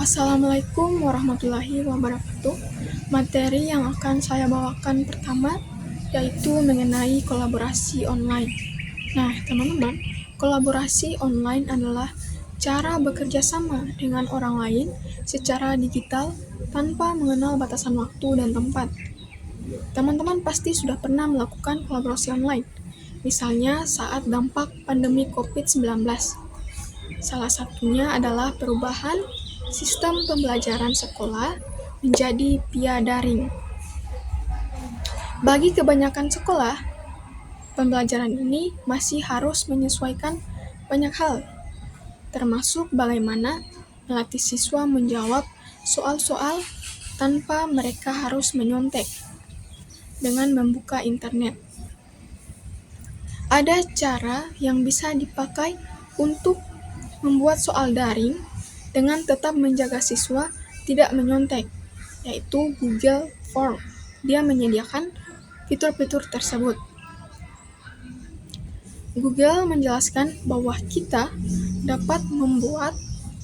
Assalamualaikum warahmatullahi wabarakatuh. Materi yang akan saya bawakan pertama yaitu mengenai kolaborasi online. Nah, teman-teman, kolaborasi online adalah cara bekerja sama dengan orang lain secara digital tanpa mengenal batasan waktu dan tempat. Teman-teman pasti sudah pernah melakukan kolaborasi online, misalnya saat dampak pandemi COVID-19. Salah satunya adalah perubahan sistem pembelajaran sekolah menjadi via daring. Bagi kebanyakan sekolah, pembelajaran ini masih harus menyesuaikan banyak hal, termasuk bagaimana melatih siswa menjawab soal-soal tanpa mereka harus menyontek dengan membuka internet. Ada cara yang bisa dipakai untuk membuat soal daring dengan tetap menjaga siswa tidak menyontek, yaitu Google Form. Dia menyediakan fitur-fitur tersebut. Google menjelaskan bahwa kita dapat membuat,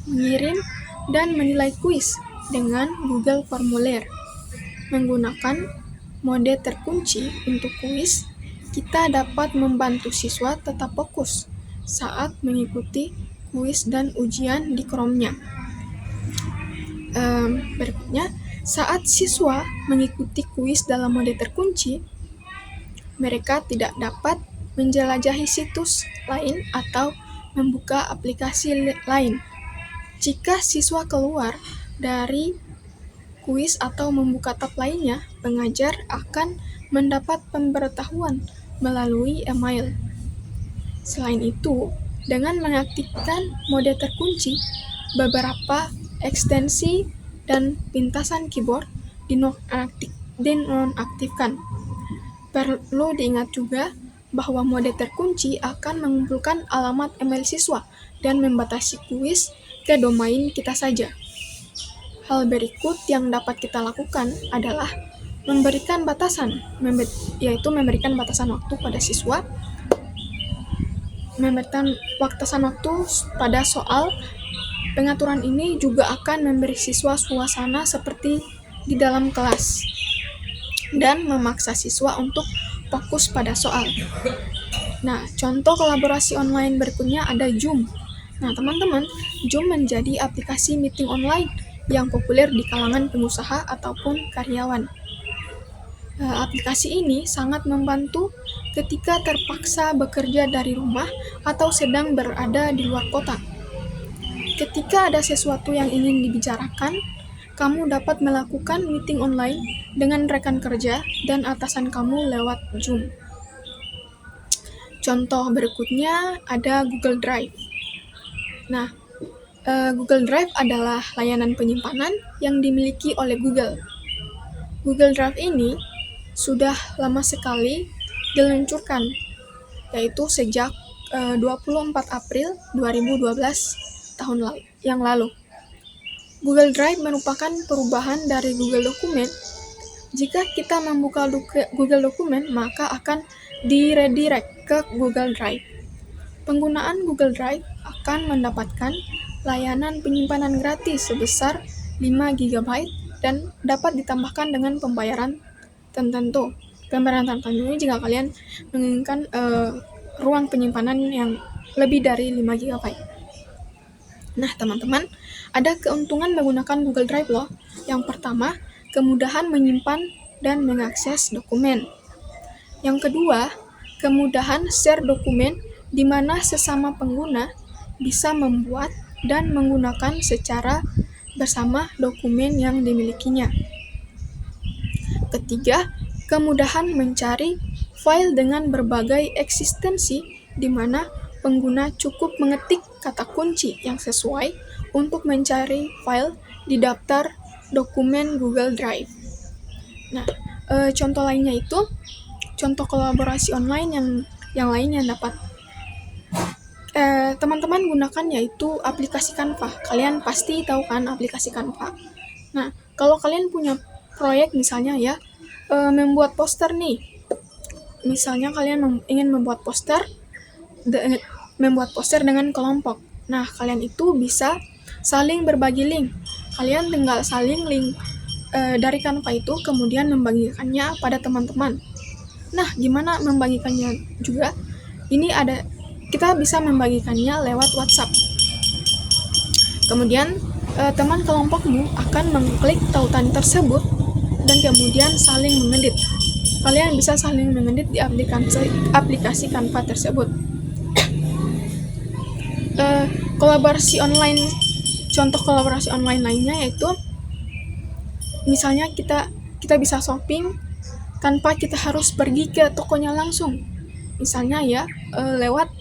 mengirim, dan menilai kuis dengan Google Formulir. Menggunakan mode terkunci untuk kuis, kita dapat membantu siswa tetap fokus saat mengikuti kuis dan ujian di Chrome-nya. Berikutnya, saat siswa mengikuti kuis dalam mode terkunci, mereka tidak dapat menjelajahi situs lain atau membuka aplikasi lain. Jika siswa keluar dari kuis atau membuka tab lainnya, pengajar akan mendapat pemberitahuan melalui email. Selain itu, dengan mengaktifkan mode terkunci, beberapa ekstensi dan pintasan keyboard dinonaktifkan. Perlu diingat juga bahwa mode terkunci akan mengumpulkan alamat email siswa dan membatasi kuis ke domain kita saja. Hal berikut yang dapat kita lakukan adalah memberikan batasan, yaitu memberikan batasan waktu pada siswa, memberikan batasan waktu pada soal. Pengaturan ini juga akan memberi siswa suasana seperti di dalam kelas dan memaksa siswa untuk fokus pada soal. Nah, contoh kolaborasi online berikutnya ada Zoom. Nah, teman-teman, Zoom menjadi aplikasi meeting online yang populer di kalangan pengusaha ataupun karyawan. Aplikasi ini sangat membantu ketika terpaksa bekerja dari rumah atau sedang berada di luar kota. Ketika ada sesuatu yang ingin dibicarakan, kamu dapat melakukan meeting online dengan rekan kerja dan atasan kamu lewat Zoom. Contoh berikutnya ada Google Drive. Nah, Google Drive adalah layanan penyimpanan yang dimiliki oleh Google. Google Drive ini sudah lama sekali diluncurkan, yaitu sejak 24 April 2012 tahun yang lalu. Google Drive merupakan perubahan dari Google Dokumen. Jika kita membuka Google Dokumen, maka akan diredirect ke Google Drive. Penggunaan Google Drive akan mendapatkan layanan penyimpanan gratis sebesar 5 GB dan dapat ditambahkan dengan pembayaran tertentu. Pembayaran tertentu ini jika kalian menginginkan ruang penyimpanan yang lebih dari 5 GB. Nah, teman-teman, ada keuntungan menggunakan Google Drive loh. Yang pertama, kemudahan menyimpan dan mengakses dokumen. Yang kedua, kemudahan share dokumen di mana sesama pengguna bisa membuat dan menggunakan secara bersama dokumen yang dimilikinya. Ketiga, kemudahan mencari file dengan berbagai eksistensi di mana pengguna cukup mengetik kata kunci yang sesuai untuk mencari file di daftar dokumen Google Drive. Nah, contoh lainnya itu contoh kolaborasi online yang lain yang dapat teman-teman gunakan yaitu aplikasi Canva. Kalian pasti tahu kan aplikasi Canva. Nah, kalau kalian punya proyek misalnya ya, membuat poster nih. Misalnya kalian ingin membuat poster dengan kelompok. Nah, kalian itu bisa saling berbagi link kalian tinggal saling link dari Canva itu, kemudian membagikannya pada teman-teman. Nah, gimana membagikannya juga? Ini kita bisa membagikannya lewat WhatsApp. Kemudian teman kelompokmu akan mengklik tautan tersebut dan kemudian saling mengedit. Kalian bisa saling mengedit di aplikasi Canva tersebut. Contoh kolaborasi online lainnya yaitu misalnya kita bisa shopping tanpa kita harus pergi ke tokonya langsung. Misalnya ya lewat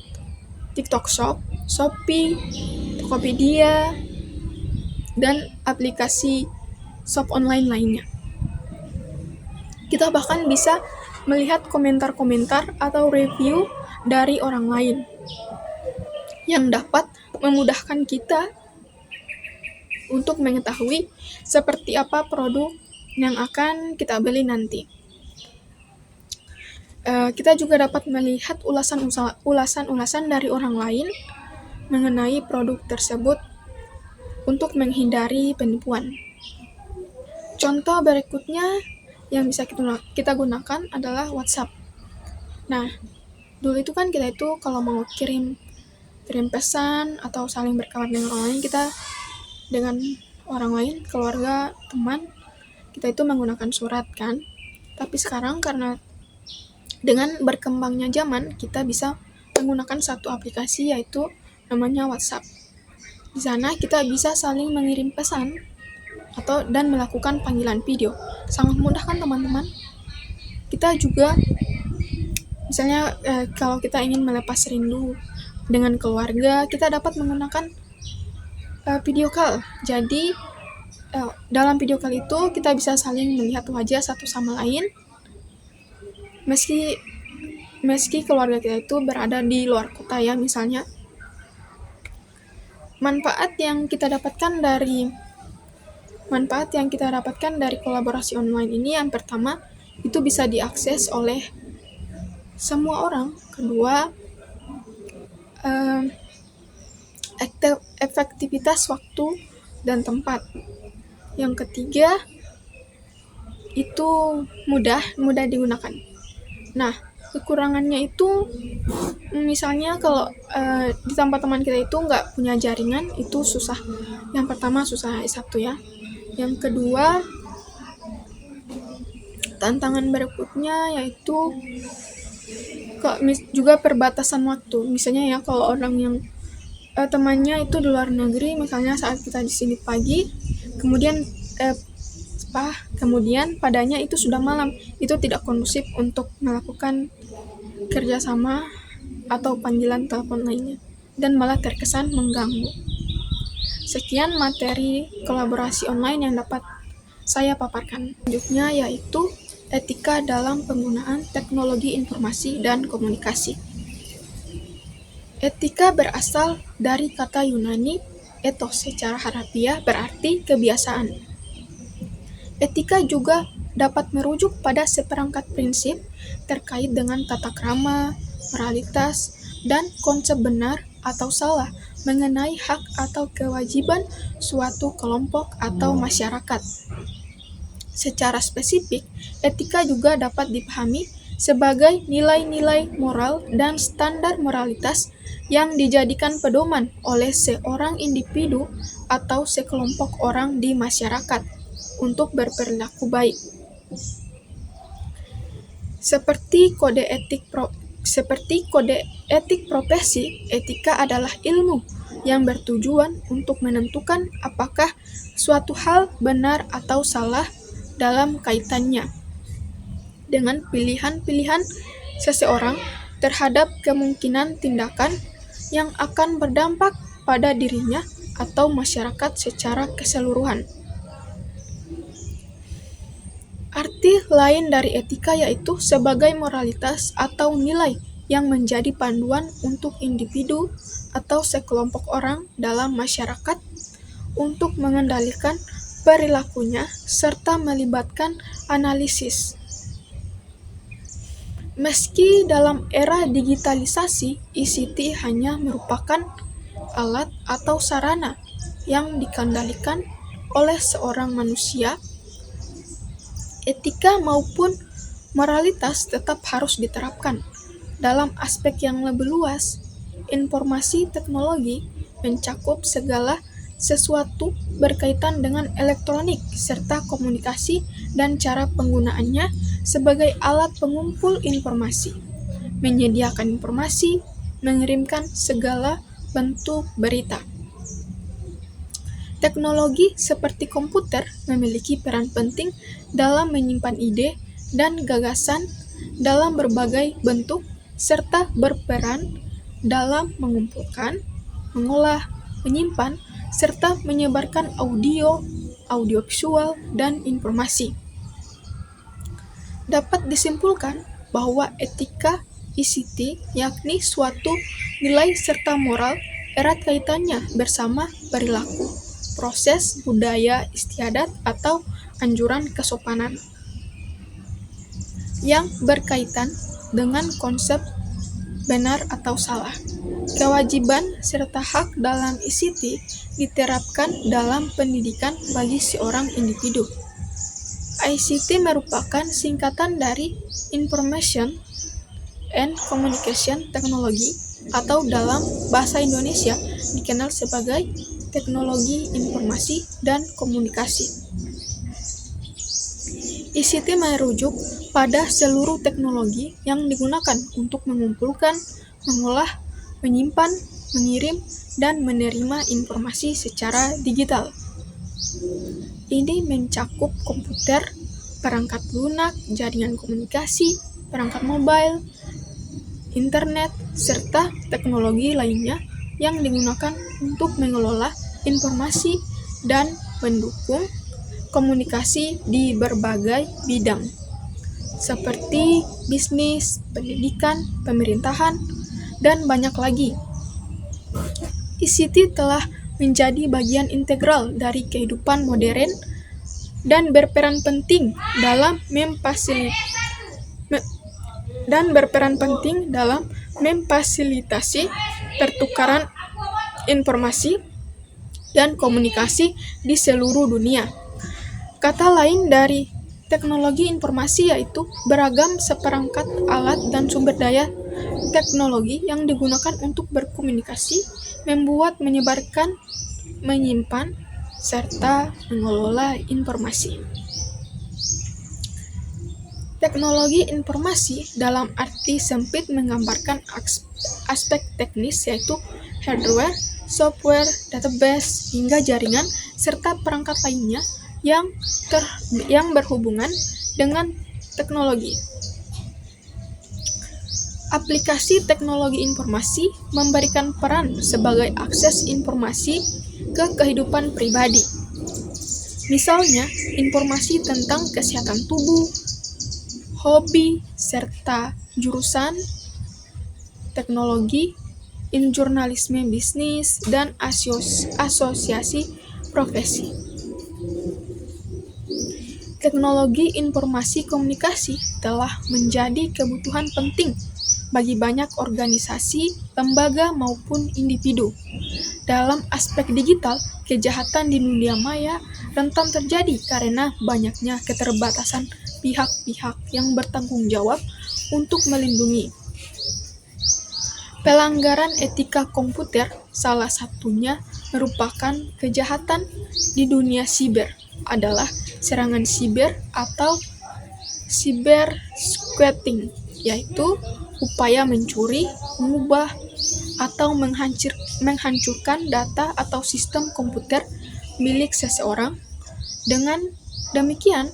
TikTok Shop, Shopee, Tokopedia, dan aplikasi shop online lainnya. Kita bahkan bisa melihat komentar-komentar atau review dari orang lain yang dapat memudahkan kita untuk mengetahui seperti apa produk yang akan kita beli nanti. Kita juga dapat melihat ulasan dari orang lain mengenai produk tersebut untuk menghindari penipuan. Contoh berikutnya yang bisa kita gunakan adalah WhatsApp. Nah, dulu itu kan kita itu kalau mau kirim pesan atau saling berkabar dengan orang lain, kita dengan orang lain, keluarga, teman, kita itu menggunakan surat kan. Tapi sekarang karena dengan berkembangnya zaman, kita bisa menggunakan satu aplikasi yaitu namanya WhatsApp. Di sana kita bisa saling mengirim pesan dan melakukan panggilan video. Sangat mudah kan teman-teman? Kita juga misalnya kalau kita ingin melepas rindu dengan keluarga, kita dapat menggunakan video call. Jadi dalam video call itu kita bisa saling melihat wajah satu sama lain meski keluarga kita itu berada di luar kota ya. Misalnya manfaat yang kita dapatkan dari kolaborasi online ini, yang pertama itu bisa diakses oleh semua orang. Kedua, efektivitas waktu dan tempat. Yang ketiga, itu mudah digunakan. Nah, kekurangannya itu misalnya kalau di tempat teman kita itu nggak punya jaringan, itu susah. Yang pertama susah satu ya. Yang kedua, tantangan berikutnya yaitu juga perbatasan waktu. Misalnya ya kalau orang yang temannya itu di luar negeri, misalnya saat kita di sini pagi, kemudian padanya itu sudah malam, itu tidak kondusif untuk melakukan kerjasama atau panggilan telepon lainnya, dan malah terkesan mengganggu. Sekian materi kolaborasi online yang dapat saya paparkan. Selanjutnya yaitu etika dalam penggunaan teknologi informasi dan komunikasi. Etika berasal dari kata Yunani ethos, secara harfiah berarti kebiasaan. Etika juga dapat merujuk pada seperangkat prinsip terkait dengan tata krama, moralitas, dan konsep benar atau salah mengenai hak atau kewajiban suatu kelompok atau masyarakat. Secara spesifik, etika juga dapat dipahami sebagai nilai-nilai moral dan standar moralitas yang dijadikan pedoman oleh seorang individu atau sekelompok orang di masyarakat untuk berperilaku baik. Seperti kode etik profesi, etika adalah ilmu yang bertujuan untuk menentukan apakah suatu hal benar atau salah dalam kaitannya dengan pilihan-pilihan seseorang terhadap kemungkinan tindakan yang akan berdampak pada dirinya atau masyarakat secara keseluruhan. Arti lain dari etika yaitu sebagai moralitas atau nilai yang menjadi panduan untuk individu atau sekelompok orang dalam masyarakat untuk mengendalikan perilakunya serta melibatkan analisis. Meski dalam era digitalisasi, ICT hanya merupakan alat atau sarana yang dikendalikan oleh seorang manusia, etika maupun moralitas tetap harus diterapkan. Dalam aspek yang lebih luas, informasi teknologi mencakup segala sesuatu berkaitan dengan elektronik serta komunikasi dan cara penggunaannya sebagai alat pengumpul informasi, menyediakan informasi, mengirimkan segala bentuk berita. Teknologi seperti komputer memiliki peran penting dalam menyimpan ide dan gagasan dalam berbagai bentuk serta berperan dalam mengumpulkan, mengolah, menyimpan, serta menyebarkan audiovisual, dan informasi. Dapat disimpulkan bahwa etika ICT, yakni suatu nilai serta moral, erat kaitannya bersama perilaku, proses, budaya, istiadat, atau anjuran kesopanan yang berkaitan dengan konsep benar atau salah. Kewajiban serta hak dalam ICT diterapkan dalam pendidikan bagi seorang individu. ICT merupakan singkatan dari Information and Communication Technology, atau dalam bahasa Indonesia dikenal sebagai teknologi informasi dan komunikasi. ICT merujuk pada seluruh teknologi yang digunakan untuk mengumpulkan, mengolah, menyimpan, mengirim, dan menerima informasi secara digital. Ini mencakup komputer, perangkat lunak, jaringan komunikasi, perangkat mobile, internet, serta teknologi lainnya yang digunakan untuk mengelola informasi dan mendukung komunikasi di berbagai bidang, seperti bisnis, pendidikan, pemerintahan, dan banyak lagi. ICT telah menjadi bagian integral dari kehidupan modern dan berperan penting dalam memfasilitasi pertukaran informasi dan komunikasi di seluruh dunia. Kata lain dari teknologi informasi yaitu beragam seperangkat alat dan sumber daya teknologi yang digunakan untuk berkomunikasi, membuat, menyebarkan, menyimpan, serta mengelola informasi. Teknologi informasi dalam arti sempit menggambarkan aspek teknis yaitu hardware, software, database, hingga jaringan, serta perangkat lainnya yang berhubungan dengan teknologi. Aplikasi teknologi informasi memberikan peran sebagai akses informasi ke kehidupan pribadi. Misalnya, informasi tentang kesehatan tubuh, hobi, serta jurusan teknologi, jurnalisme bisnis, dan asosiasi profesi. Teknologi informasi komunikasi telah menjadi kebutuhan penting bagi banyak organisasi, lembaga, maupun individu. Dalam aspek digital, kejahatan di dunia maya rentan terjadi karena banyaknya keterbatasan pihak-pihak yang bertanggung jawab untuk melindungi. Pelanggaran etika komputer salah satunya merupakan kejahatan di dunia siber adalah serangan siber atau cybersquatting, yaitu upaya mencuri, mengubah, atau menghancurkan data atau sistem komputer milik seseorang. Dengan demikian,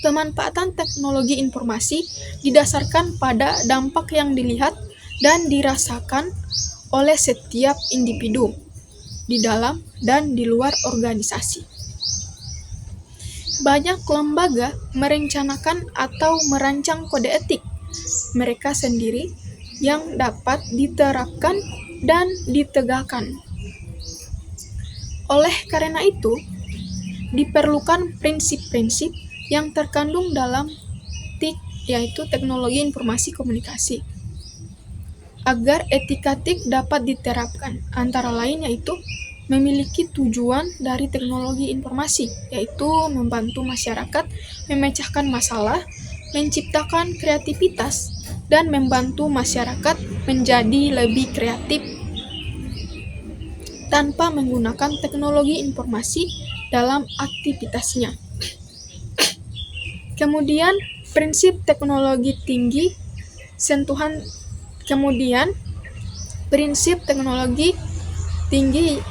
pemanfaatan teknologi informasi didasarkan pada dampak yang dilihat dan dirasakan oleh setiap individu di dalam dan di luar organisasi. Banyak lembaga merencanakan atau merancang kode etik mereka sendiri yang dapat diterapkan dan ditegakkan. Oleh karena itu, diperlukan prinsip-prinsip yang terkandung dalam TIK, yaitu teknologi informasi komunikasi, agar etika TIK dapat diterapkan, antara lain yaitu memiliki tujuan dari teknologi informasi, yaitu membantu masyarakat memecahkan masalah, menciptakan kreativitas, dan membantu masyarakat menjadi lebih kreatif tanpa menggunakan teknologi informasi dalam aktivitasnya. Kemudian, prinsip teknologi tinggi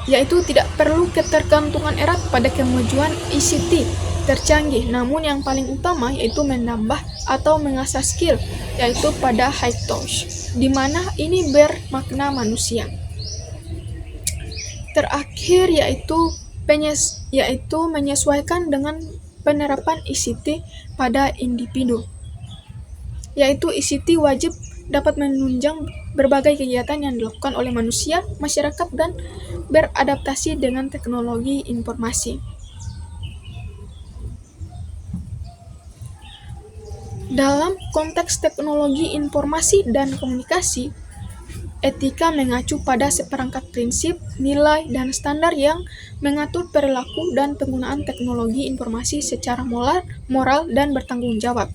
yaitu tidak perlu ketergantungan erat pada kemajuan ICT tercanggih, namun yang paling utama yaitu menambah atau mengasah skill, yaitu pada high touch, di mana ini bermakna manusia. Terakhir yaitu menyesuaikan dengan penerapan ICT pada individu, yaitu ICT wajib dapat menunjang berbagai kegiatan yang dilakukan oleh manusia, masyarakat, dan beradaptasi dengan teknologi informasi. Dalam konteks teknologi informasi dan komunikasi, etika mengacu pada seperangkat prinsip, nilai, dan standar yang mengatur perilaku dan penggunaan teknologi informasi secara moral dan bertanggung jawab.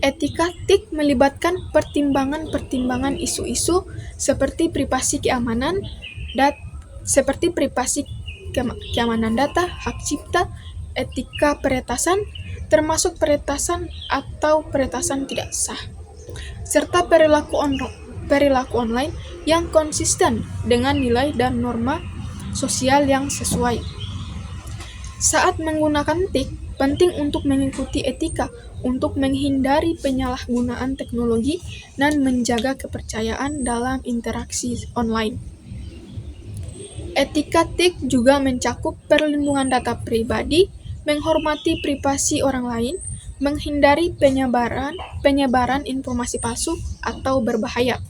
Etika TIK melibatkan pertimbangan-pertimbangan isu-isu seperti privasi keamanan data, hak cipta, etika peretasan, termasuk peretasan atau peretasan tidak sah, serta perilaku online yang konsisten dengan nilai dan norma sosial yang sesuai. Saat menggunakan TIK, penting untuk mengikuti etika untuk menghindari penyalahgunaan teknologi dan menjaga kepercayaan dalam interaksi online. Etika TIK juga mencakup perlindungan data pribadi, menghormati privasi orang lain, menghindari penyebaran informasi palsu atau berbahaya,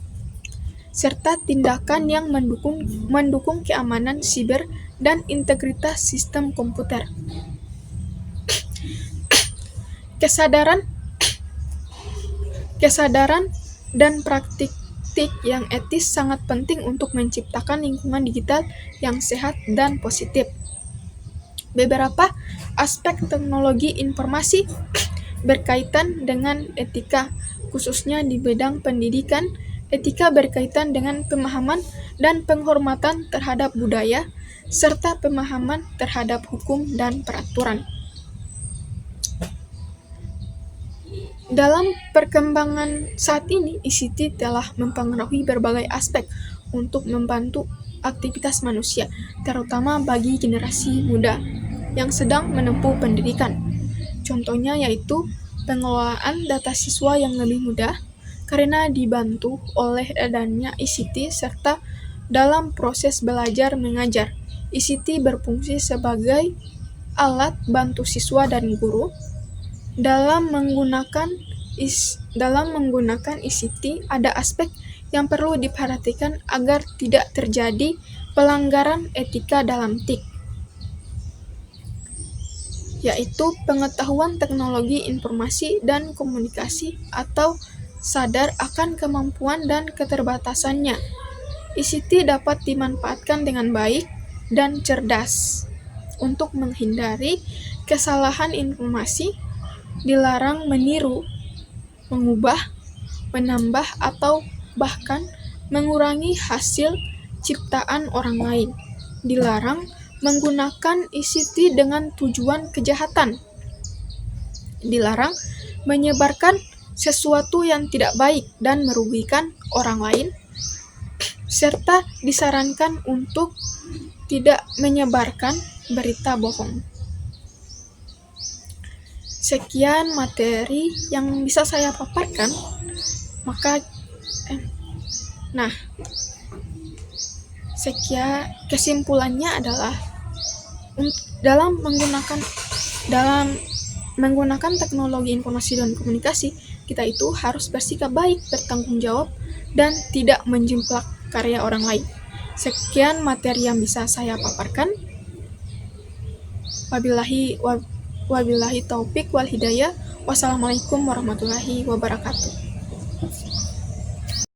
serta tindakan yang mendukung keamanan siber dan integritas sistem komputer. Kesadaran dan praktik TIK yang etis sangat penting untuk menciptakan lingkungan digital yang sehat dan positif. Beberapa aspek teknologi informasi berkaitan dengan etika, khususnya di bidang pendidikan. Etika berkaitan dengan pemahaman dan penghormatan terhadap budaya, serta pemahaman terhadap hukum dan peraturan. Dalam perkembangan saat ini, ICT telah mempengaruhi berbagai aspek untuk membantu aktivitas manusia, terutama bagi generasi muda yang sedang menempuh pendidikan. Contohnya yaitu pengelolaan data siswa yang lebih mudah karena dibantu oleh adanya ICT, serta dalam proses belajar mengajar, ICT berfungsi sebagai alat bantu siswa dan guru. Dalam menggunakan ICT, ada aspek yang perlu diperhatikan agar tidak terjadi pelanggaran etika dalam TIK, yaitu pengetahuan teknologi informasi dan komunikasi atau sadar akan kemampuan dan keterbatasannya. ICT dapat dimanfaatkan dengan baik dan cerdas untuk menghindari kesalahan informasi, dilarang meniru, mengubah, menambah, atau bahkan mengurangi hasil ciptaan orang lain. Dilarang menggunakan ICT dengan tujuan kejahatan. Dilarang menyebarkan sesuatu yang tidak baik dan merugikan orang lain, serta disarankan untuk tidak menyebarkan berita bohong. Sekian materi yang bisa saya paparkan. Kesimpulannya adalah dalam menggunakan teknologi informasi dan komunikasi, kita itu harus bersikap baik, bertanggung jawab, dan tidak menjiplak karya orang lain. Sekian materi yang bisa saya paparkan. Wabillahi taufik wal hidayah. Wassalamualaikum warahmatullahi wabarakatuh.